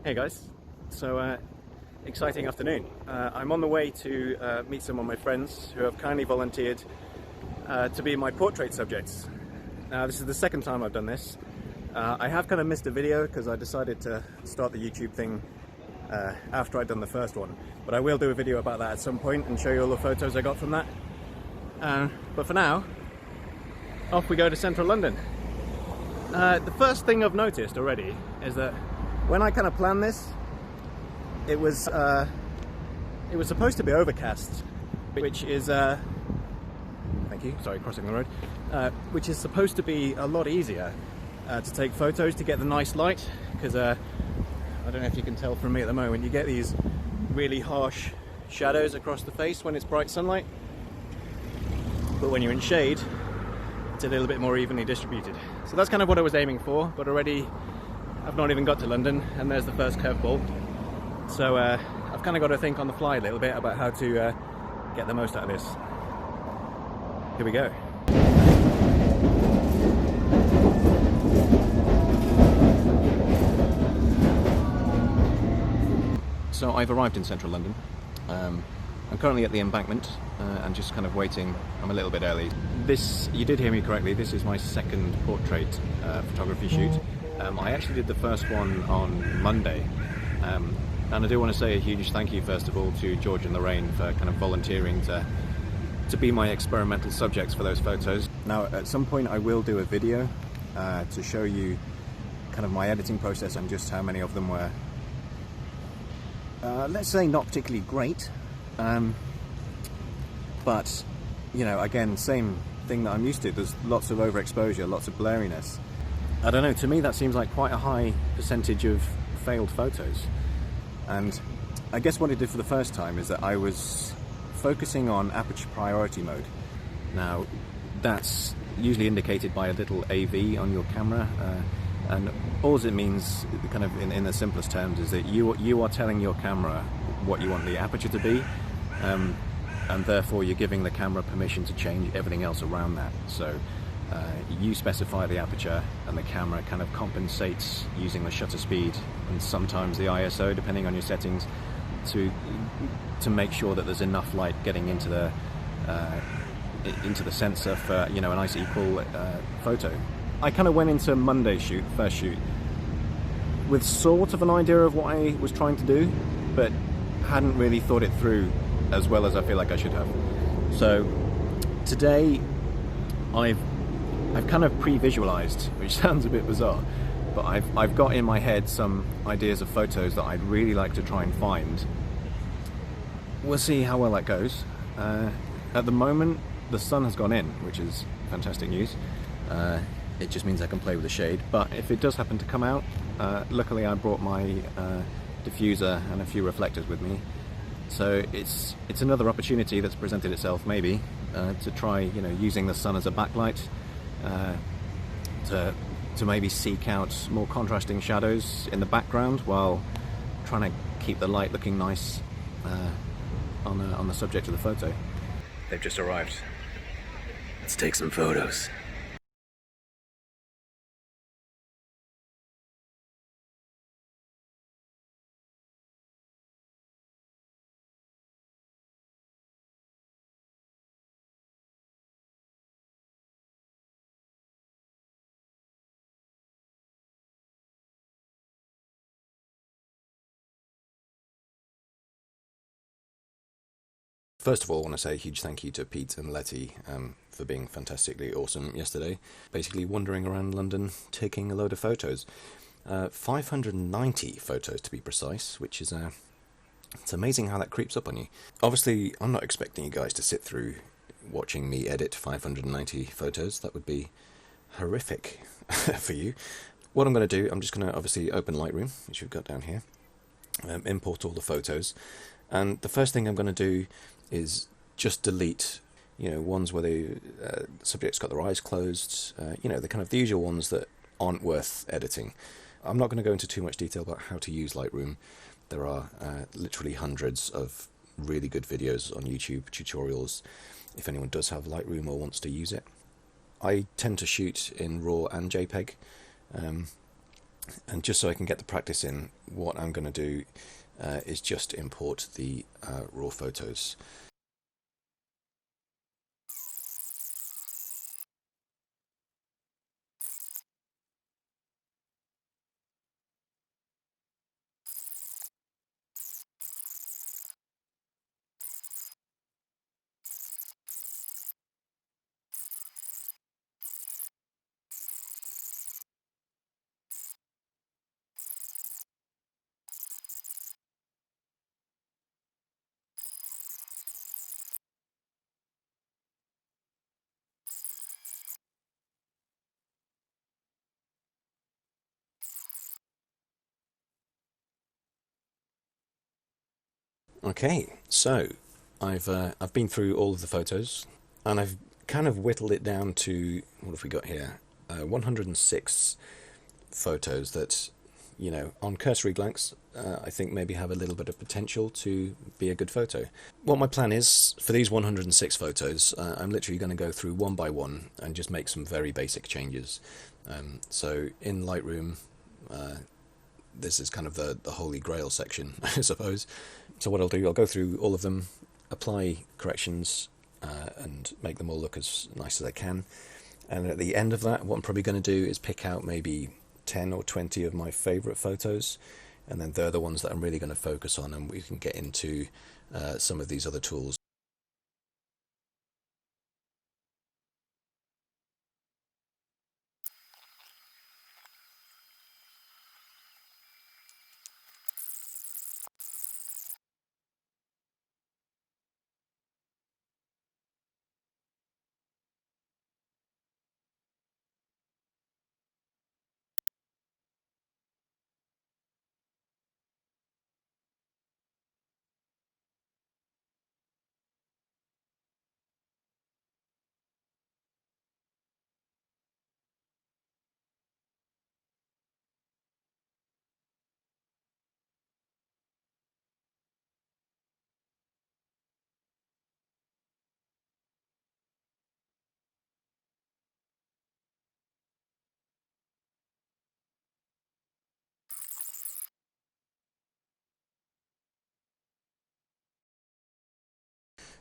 Hey guys, so exciting afternoon. I'm on the way to meet some of my friends who have kindly volunteered to be my portrait subjects. Now this is the second time I've done this. I have kind of missed a video because I decided to start the YouTube thing after I'd done the first one, but I will do a video about that at some point and show you all the photos I got from that. But for now, off we go to central London. The first thing I've noticed already is that when I kind of planned this, it was supposed to be overcast, which is thank you, sorry, crossing the road, which is supposed to be a lot easier to take photos, to get the nice light, because I don't know if you can tell from me at the moment, you get these really harsh shadows across the face when it's bright sunlight, but when you're in shade, it's a little bit more evenly distributed. So that's kind of what I was aiming for, but already I've not even got to London and there's the first curveball. So I've kind of got to think on the fly a little bit about how to get the most out of this. Here we go. So I've arrived in central London. I'm currently at the Embankment and just kind of waiting. I'm a little bit early. This, you did hear me correctly, this is my second portrait photography shoot. I actually did the first one on Monday, and I do want to say a huge thank you first of all to George and Lorraine for kind of volunteering to be my experimental subjects for those photos. Now at some point I will do a video to show you kind of my editing process and just how many of them were let's say not particularly great, but you know, again, same thing that I'm used to. There's lots of overexposure, lots of blurriness. I don't know, to me that seems like quite a high percentage of failed photos. And I guess what I did for the first time is that I was focusing on aperture priority mode. Now that's usually indicated by a little AV on your camera, and all it means, kind of in the simplest terms, is that you are telling your camera what you want the aperture to be, and therefore you're giving the camera permission to change everything else around that. So you specify the aperture and the camera kind of compensates using the shutter speed and sometimes the ISO, depending on your settings, to make sure that there's enough light getting into the sensor for, you know, a nice equal photo. I kind of went into Monday's shoot, first shoot, with sort of an idea of what I was trying to do, but hadn't really thought it through as well as I feel like I should have. So today I've kind of pre-visualized, which sounds a bit bizarre, but I've got in my head some ideas of photos that I'd really like to try and find. We'll see how well that goes. At the moment the sun has gone in, which is fantastic news. It just means I can play with the shade, but if it does happen to come out, luckily I brought my diffuser and a few reflectors with me, so it's another opportunity that's presented itself maybe to try, you know, using the sun as a backlight to maybe seek out more contrasting shadows in the background while trying to keep the light looking nice on the subject of the photo. They've just arrived. Let's take some photos. First of all, I want to say a huge thank you to Pete and Letty for being fantastically awesome yesterday. Basically wandering around London taking a load of photos. 590 photos to be precise, which is it's amazing how that creeps up on you. Obviously, I'm not expecting you guys to sit through watching me edit 590 photos. That would be horrific for you. What I'm going to do, I'm just going to obviously open Lightroom, which we've got down here, import all the photos, and the first thing I'm going to do is just delete, you know, ones where the subject's got their eyes closed, you know, the kind of the usual ones that aren't worth editing. I'm not going to go into too much detail about how to use Lightroom. There are literally hundreds of really good videos on YouTube, tutorials, if anyone does have Lightroom or wants to use it. I tend to shoot in RAW and JPEG, and just so I can get the practice in what I'm going to do is just import the raw photos. Okay, so I've been through all of the photos, and I've kind of whittled it down to, what have we got here? 106 photos that, you know, on cursory glance, I think maybe have a little bit of potential to be a good photo. What my plan is for these 106 photos, I'm literally going to go through one by one and just make some very basic changes. So in Lightroom, this is kind of the holy grail section, I suppose. So what I'll do, I'll go through all of them, apply corrections, and make them all look as nice as I can. And at the end of that, what I'm probably going to do is pick out maybe 10 or 20 of my favourite photos, and then they're the ones that I'm really going to focus on, and we can get into some of these other tools.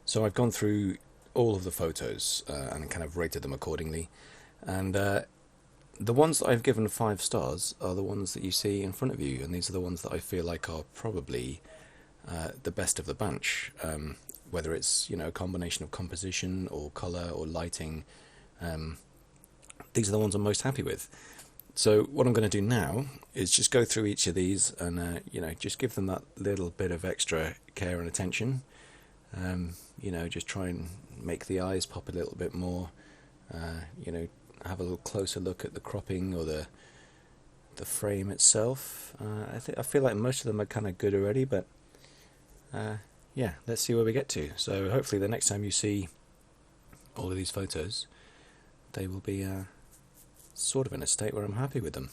So I've gone through all of the photos and kind of rated them accordingly, and the ones that I've given 5 stars are the ones that you see in front of you, and these are the ones that I feel like are probably the best of the bunch. Whether it's, you know, a combination of composition or colour or lighting, these are the ones I'm most happy with. So what I'm going to do now is just go through each of these and you know, just give them that little bit of extra care and attention. You know, just try and make the eyes pop a little bit more. You know, have a little closer look at the cropping or the frame itself. I feel like most of them are kind of good already, but yeah, let's see where we get to. So hopefully the next time you see all of these photos, they will be sort of in a state where I'm happy with them.